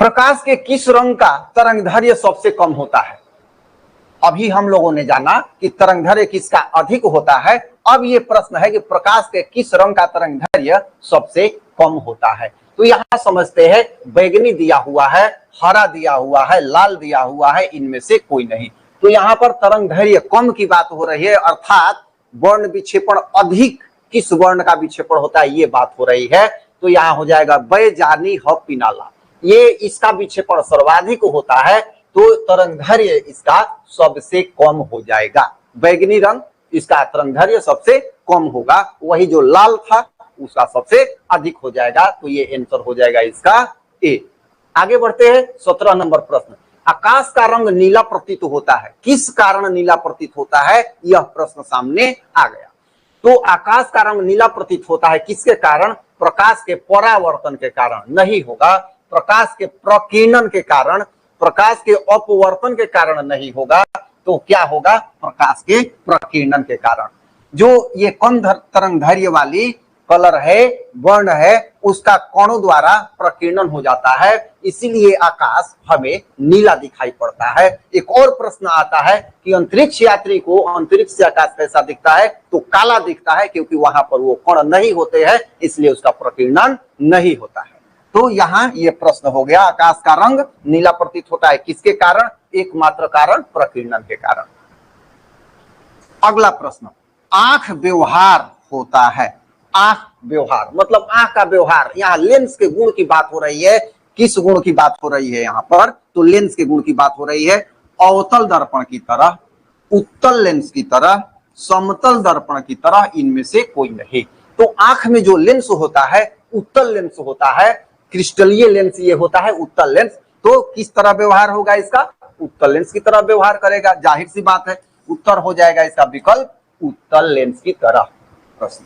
प्रकाश के किस रंग का तरंगदैर्घ्य सबसे कम होता है? अभी हम लोगों ने जाना कि तरंगदैर्घ्य किसका अधिक होता है। अब ये प्रश्न है कि प्रकाश के किस रंग का तरंगदैर्घ्य सबसे कम होता है। तो यहां समझते हैं, बैगनी दिया हुआ है, हरा दिया हुआ है, लाल दिया हुआ है, इनमें से कोई नहीं। तो यहाँ पर तरंगदैर्घ्य कम की बात हो रही है, अर्थात वर्ण विक्षेपण अधिक किस वर्ण का विक्षेपण होता है, ये बात हो रही है। तो यहाँ हो जाएगा बैजानी ह पिनाला, ये इसका विक्षेपण सर्वाधिक होता है, तो तरंगदैर्घ्य इसका सबसे कम हो जाएगा। बैगनी रंग इसका तरंगदैर्घ्य सबसे कम होगा, वही जो लाल था उसका सबसे अधिक हो जाएगा। तो ये आंसर हो जाएगा इसका ए। आगे बढ़ते हैं 17 नंबर प्रश्न। आकाश का रंग नीला प्रतीत होता है, किस कारण नीला प्रतीत होता है, यह प्रश्न सामने आ गया। तो आकाश का रंग नीला प्रतीत होता है किसके कारण? प्रकाश के परावर्तन के कारण नहीं होगा, प्रकाश के प्रकीर्णन के कारण, प्रकाश के अपवर्तन के कारण नहीं होगा। तो क्या होगा? प्रकाश के प्रकीर्णन के कारण। जो ये कम तरंगदैर्घ्य वाली कलर है, वर्ण है, उसका कणों द्वारा प्रकीर्णन हो जाता है, इसीलिए आकाश हमें नीला दिखाई पड़ता है। एक और प्रश्न आता है कि अंतरिक्ष यात्री को अंतरिक्ष से आकाश कैसा दिखता है? तो काला दिखता है, क्योंकि वहां पर वो कण नहीं होते हैं, इसलिए उसका प्रकीर्णन नहीं होता है। तो यहाँ ये प्रश्न हो गया, आकाश का रंग नीला प्रतीत होता है किसके कारण? एकमात्र कारण प्रकीर्णन के कारण। अगला प्रश्न, आंख व्यवहार होता है। आंख व्यवहार मतलब आंख का व्यवहार, यहाँ लेंस के गुण की बात हो रही है। किस गुण की बात हो रही है यहाँ पर? तो लेंस के गुण की बात हो रही है। अवतल दर्पण की तरह, उत्तल लेंस की तरह, समतल दर्पण की तरह, इनमें से कोई नहीं। तो आंख में जो लेंस होता है उत्तल लेंस होता है, क्रिस्टलीय लेंस ये होता है उत्तल लेंस। तो किस तरह व्यवहार होगा इसका? उत्तल लेंस की तरह व्यवहार करेगा, जाहिर सी बात है। उत्तर हो जाएगा इसका विकल्प उत्तल लेंस की तरह। प्रश्न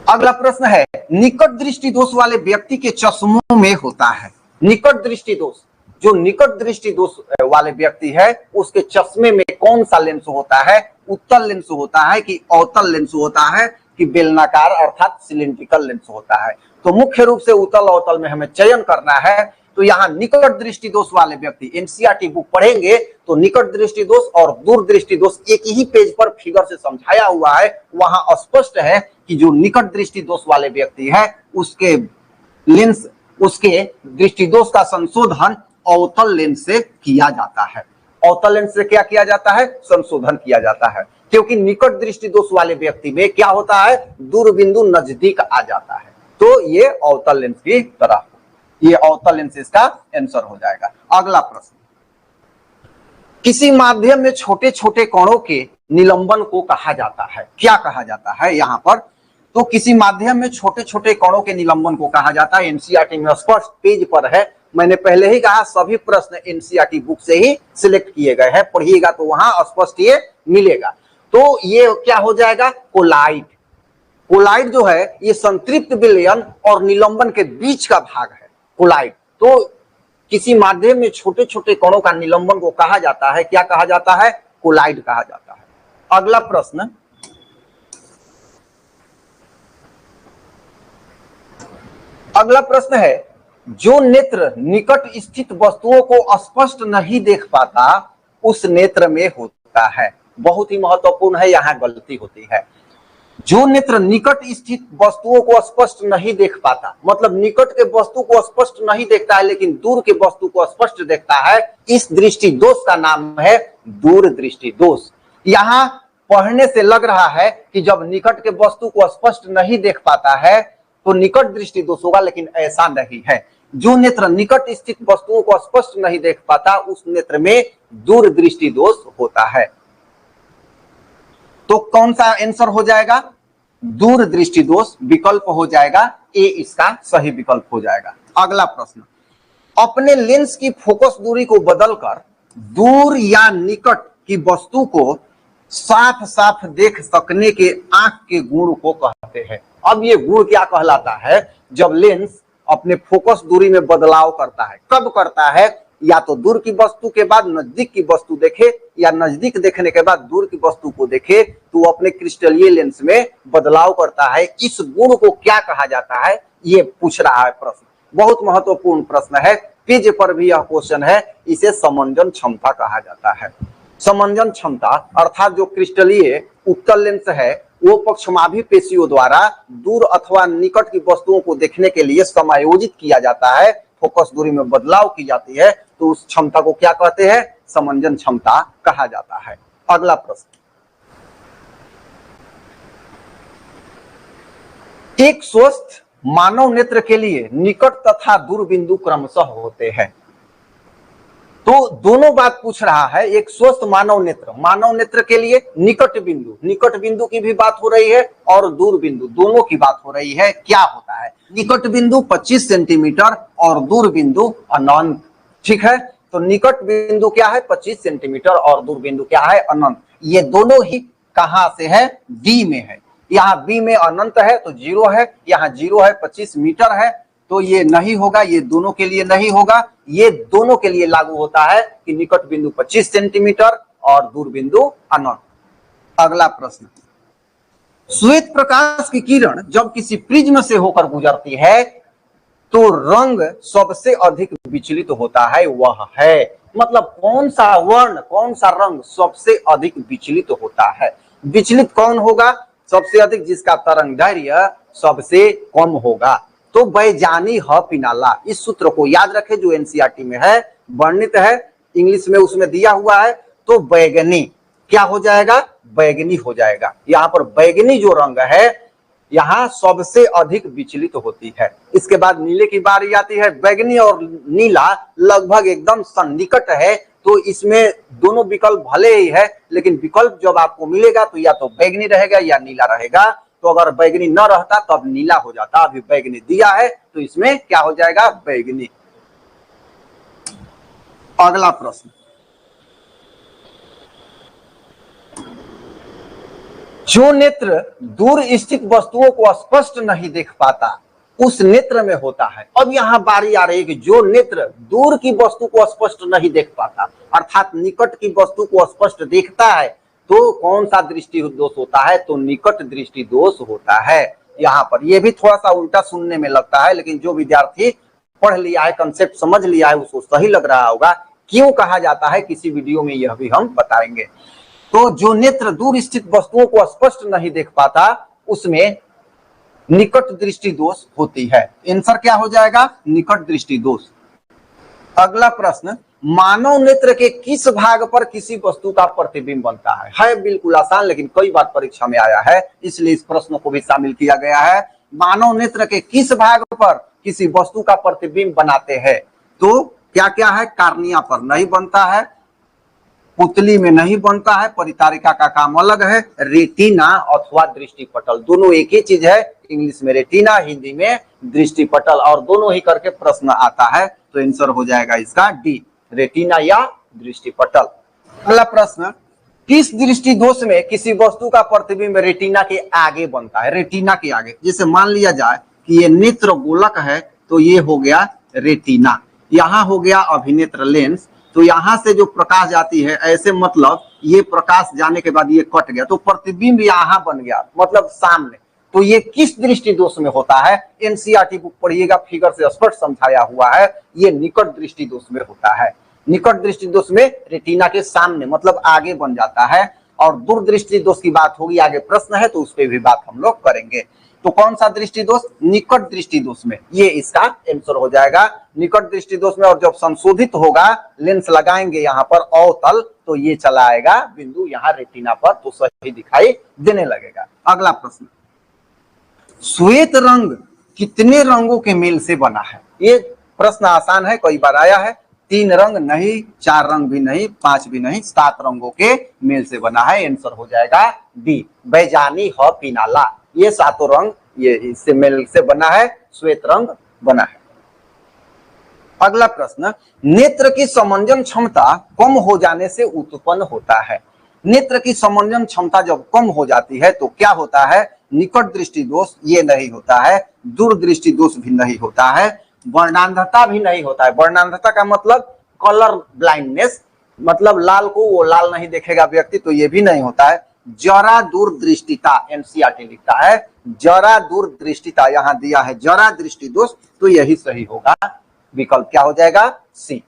अगला प्रश्न है, निकट दृष्टि दोष वाले व्यक्ति के चश्मों में होता है। निकट दृष्टि दोष, जो निकट दृष्टि दोष वाले व्यक्ति है उसके चश्मे में कौन सा लेंस होता है? उत्तल लेंस होता है कि अवतल लेंस होता है कि बेलनाकार अर्थात सिलिंड्रिकल लेंस होता है? तो मुख्य रूप से उत्तल अवतल में हमें चयन करना है। तो यहाँ निकट दृष्टि दोष वाले व्यक्ति, एनसीईआरटी बुक पढ़ेंगे तो निकट दृष्टि दोष और दूर दृष्टि दोष एक ही पेज पर फिगर से समझाया हुआ है। वहां स्पष्ट है कि जो निकट दृष्टि दोष वाले व्यक्ति है उसके लेंस, उसके दृष्टि दोष का संशोधन अवतल लेंस से किया जाता है। अवतल लेंस से क्या किया जाता है? संशोधन किया जाता है, क्योंकि निकट दृष्टि दोष वाले व्यक्ति में क्या होता है? दूरबिंदु नजदीक आ जाता है। तो ये अवतल लेंस की तरह, ये अवतल लेंस इसका आंसर हो जाएगा। अगला प्रश्न, किसी माध्यम में छोटे छोटे कणों के निलंबन को कहा जाता है। क्या कहा जाता है यहाँ पर? तो किसी माध्यम में छोटे छोटे कणों के निलंबन को कहा जाता है। एनसीईआरटी में स्पष्ट पेज पर है, मैंने पहले ही कहा सभी प्रश्न एनसीईआरटी बुक से ही सिलेक्ट किए गए हैं, पढ़िएगा तो वहां स्पष्ट ये मिलेगा। तो ये क्या हो जाएगा? कोलाइड। कोलाइड जो है ये संतृप्त विलयन और निलंबन के बीच का भाग है, कोलाइड। तो किसी माध्यम में छोटे छोटे कणों का निलंबन को कहा जाता है, क्या कहा जाता है? कोलाइड कहा जाता है। अगला प्रश्न, अगला प्रश्न है, जो नेत्र निकट स्थित वस्तुओं को स्पष्ट नहीं देख पाता उस नेत्र में होता है। बहुत ही महत्वपूर्ण है, यहाँ गलती होती है। जो नेत्र निकट स्थित वस्तुओं को स्पष्ट नहीं देख पाता, मतलब निकट के वस्तु को स्पष्ट नहीं देखता है लेकिन दूर के वस्तु को स्पष्ट देखता है, इस दृष्टि दोष का नाम है दूर दृष्टि दोष। यहाँ पढ़ने से लग रहा है कि जब निकट के वस्तु को स्पष्ट नहीं देख पाता है तो निकट दृष्टि दोष होगा, लेकिन ऐसा नहीं है। जो नेत्र निकट स्थित वस्तुओं को स्पष्ट नहीं देख पाता उस नेत्र में दूर दृष्टि दोष होता है। तो कौन सा आंसर हो जाएगा? दूर दृष्टि दोष विकल्प हो जाएगा, ए इसका सही विकल्प हो जाएगा। अगला प्रश्न, अपने लेंस की फोकस दूरी को बदलकर दूर या निकट की वस्तु को साफ साफ देख सकने के आंख के गुण को कहते हैं। अब ये गुण क्या कहलाता है? जब लेंस अपने फोकस दूरी में बदलाव करता है। कब करता है? या तो दूर की वस्तु के बाद नजदीक की वस्तु देखे, या नजदीक देखने के बाद दूर की वस्तु को देखे, तो अपने क्रिस्टलीय लेंस में बदलाव करता है। इस गुण को क्या कहा जाता है? ये पूछ रहा है प्रश्न, बहुत महत्वपूर्ण प्रश्न है, पेज पर भी यह क्वेश्चन है। इसे समंजन क्षमता कहा जाता है। समंजन क्षमता अर्थात जो क्रिस्टलीय उत्तल लेंस है वो पक्षमाभी पेशियों द्वारा दूर अथवा निकट की वस्तुओं को देखने के लिए समायोजित किया जाता है, फोकस दूरी में बदलाव की जाती है, तो उस क्षमता को क्या कहते हैं? समंजन क्षमता कहा जाता है। अगला प्रश्न, एक स्वस्थ मानव नेत्र के लिए निकट तथा दूर बिंदु क्रमशः होते हैं। तो दोनों बात पूछ रहा है, एक स्वस्थ मानव नेत्र के लिए निकट बिंदु की भी बात हो रही है और दूर बिंदु, दोनों की बात हो रही है। क्या होता है? निकट बिंदु 25 सेंटीमीटर और दूर बिंदु अनंत। ठीक है, तो निकट बिंदु क्या है? 25 सेंटीमीटर और दूर बिंदु क्या है? अनंत। ये दोनों ही कहां से है? बी में है। यहाँ बी में अनंत है तो 0 है, यहाँ 0 है, 25 मीटर है, तो ये नहीं होगा, ये दोनों के लिए नहीं होगा। ये दोनों के लिए लागू होता है कि निकट बिंदु 25 सेंटीमीटर और दूर बिंदु अनंत। अगला प्रश्न, श्वेत प्रकाश की किरण जब किसी प्रिज्म से होकर गुजरती है तो रंग सबसे अधिक विचलित होता है, वह है, मतलब कौन सा वर्ण, कौन सा रंग सबसे अधिक विचलित होता है? विचलित कौन होगा? सबसे अधिक जिसका तरंग दैर्घ्य सबसे कम होगा। तो बैजानी ह पिनाला, इस सूत्र को याद रखें जो एनसीईआरटी में है, वर्णित है, इंग्लिश में उसमें दिया हुआ है। तो बैगनी क्या हो जाएगा? बैगनी हो जाएगा। यहाँ पर बैगनी जो रंग है यहाँ सबसे अधिक विचलित होती है। इसके बाद नीले की बारी आती है। बैगनी और नीला लगभग एकदम सन्निकट है, तो इसमें दोनों विकल्प भले ही है, लेकिन विकल्प जब आपको मिलेगा तो या तो बैगनी रहेगा या नीला रहेगा। तो अगर बैगनी न रहता तब नीला हो जाता, अभी बैगनी दिया है तो इसमें क्या हो जाएगा? बैगनी। अगला प्रश्न, जो नेत्र दूर स्थित वस्तुओं को स्पष्ट नहीं देख पाता उस नेत्र में होता है। अब यहाँ बारी आ रही है कि जो नेत्र दूर की वस्तु को स्पष्ट नहीं देख पाता अर्थात निकट की वस्तु को स्पष्ट देखता है, तो कौन सा दृष्टि दोष होता है? तो निकट दृष्टि दोष होता है। यहाँ पर यह भी थोड़ा सा उल्टा सुनने में लगता है, लेकिन जो विद्यार्थी पढ़ लिया है, कंसेप्ट समझ लिया है, उसको सही लग रहा होगा। क्यों कहा जाता है किसी वीडियो में यह भी हम बताएंगे। तो जो नेत्र दूर स्थित वस्तुओं को स्पष्ट नहीं देख पाता उसमें निकट दृष्टि दोष होती है। आंसर क्या हो जाएगा? निकट दृष्टि दोष। अगला प्रश्न, मानव नेत्र के किस भाग पर किसी वस्तु का प्रतिबिंब बनता है बिल्कुल आसान, लेकिन कई बार परीक्षा में आया है, इसलिए इस प्रश्न को भी शामिल किया गया है। मानव नेत्र के किस भाग पर किसी वस्तु का प्रतिबिंब बनाते हैं? तो क्या क्या है? कार्निया पर नहीं बनता है, पुतली में नहीं बनता है, परितारिका का काम अलग है, रेटिना अथवा दृष्टिपटल, दोनों एक ही चीज है। इंग्लिश में रेटिना, हिंदी में दृष्टिपटल, और दोनों ही करके प्रश्न आता है, तो आंसर हो जाएगा इसका डी, रेटिना या दृष्टिपटल। अगला प्रश्न, किस दृष्टि दोष में किसी वस्तु का प्रतिबिंब रेटिना के आगे बनता है? रेटिना के आगे, जैसे मान लिया जाए कि ये नेत्र गोलक है तो ये हो गया रेटिना, यहाँ हो गया अभिनेत्र लेंस, तो यहाँ से जो प्रकाश जाती है ऐसे, मतलब ये प्रकाश जाने के बाद ये कट गया तो प्रतिबिंब यहाँ बन गया, मतलब सामने। तो ये किस दृष्टि दोष में होता है? एनसीईआरटी बुक पढ़िएगा, फिगर से स्पष्ट समझाया हुआ है। ये निकट दृष्टि दोष में होता है। निकट दृष्टि दोष में रेटिना के सामने मतलब आगे बन जाता है। और दूरदृष्टि दोष की बात होगी, आगे प्रश्न है तो उस पर भी बात हम लोग करेंगे। तो कौन सा दृष्टि दोष? निकट दृष्टि दोष में, ये इसका आंसर हो जाएगा निकट दृष्टि दोष में। और जब संशोधित होगा, लेंस लगाएंगे यहाँ पर अवतल, तो ये चला आएगा बिंदु यहाँ रेटिना पर, तो सही दिखाई देने लगेगा। अगला प्रश्न, श्वेत रंग कितने रंगों के मेल से बना है? ये प्रश्न आसान है, कई बार आया है। 3 रंग नहीं, 4 रंग भी नहीं, 5 भी नहीं, 7 रंगों के मेल से बना है। आंसर हो जाएगा डी, बैजानी ह पिनाला, ये 7 रंग ये इससे मेल से बना है, श्वेत रंग बना है। अगला प्रश्न, नेत्र की समंजन क्षमता कम हो जाने से उत्पन्न होता है। नेत्र की समंजन क्षमता जब कम हो जाती है तो क्या होता है? निकट दृष्टि दोष ये नहीं होता है, दूरदृष्टि दोष भी नहीं होता है, वर्णांधता भी नहीं होता है। वर्णांधता का मतलब कलर ब्लाइंडनेस, मतलब लाल को वो लाल नहीं देखेगा व्यक्ति, तो ये भी नहीं होता है। जरा दूरदृष्टिता, एनसीईआरटी लिखता है जरा दूरदृष्टिता, यहां दिया है जरा दृष्टि दोष, तो यही सही होगा, विकल्प क्या हो जाएगा, सी।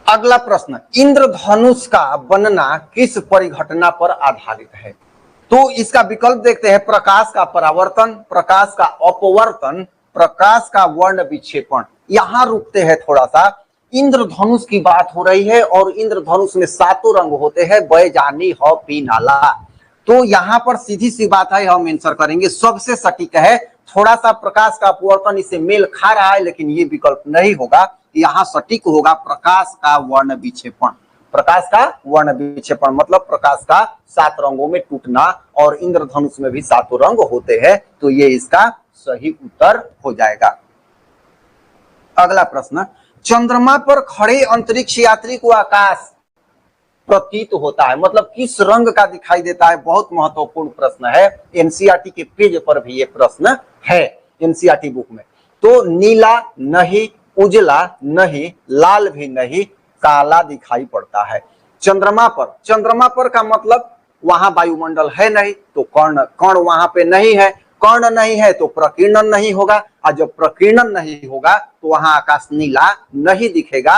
अगला प्रश्न, इंद्रधनुष का बनना किस परिघटना पर आधारित है? तो इसका विकल्प देखते हैं, प्रकाश का परावर्तन, प्रकाश का अपवर्तन, प्रकाश का वर्ण विक्षेपण। यहां रुकते हैं थोड़ा सा, इंद्रधनुष की बात हो रही है और इंद्रधनुष में 7 रंग होते हैं, बैजानी ह पी नाला। तो यहां पर सीधी सी बात है, हम आंसर करेंगे, सबसे सटीक है। थोड़ा सा प्रकाश का अपवर्तन इससे मेल खा रहा है, लेकिन ये विकल्प नहीं होगा, यहां सटीक होगा प्रकाश का वर्ण विक्षेपण। प्रकाश का वर्ण विक्षेपण मतलब प्रकाश का 7 रंगों में टूटना, और इंद्रधनुष में भी 7 रंग होते हैं, तो ये इसका सही उत्तर हो जाएगा। अगला प्रश्न, चंद्रमा पर खड़े अंतरिक्ष यात्री को आकाश प्रतीत होता है, मतलब किस रंग का दिखाई देता है? बहुत महत्वपूर्ण प्रश्न है, एनसीईआरटी के पेज पर भी ये प्रश्न है, एनसीईआरटी बुक में। तो नीला नहीं, उजला नहीं, लाल भी नहीं, काला दिखाई पड़ता है चंद्रमा पर। चंद्रमा पर का मतलब वहां वायुमंडल है नहीं, तो कण वहां पे नहीं है, कर्ण नहीं है तो प्रकीर्णन नहीं होगा, और जब प्रकीर्णन नहीं होगा तो वहां आकाश नीला नहीं दिखेगा।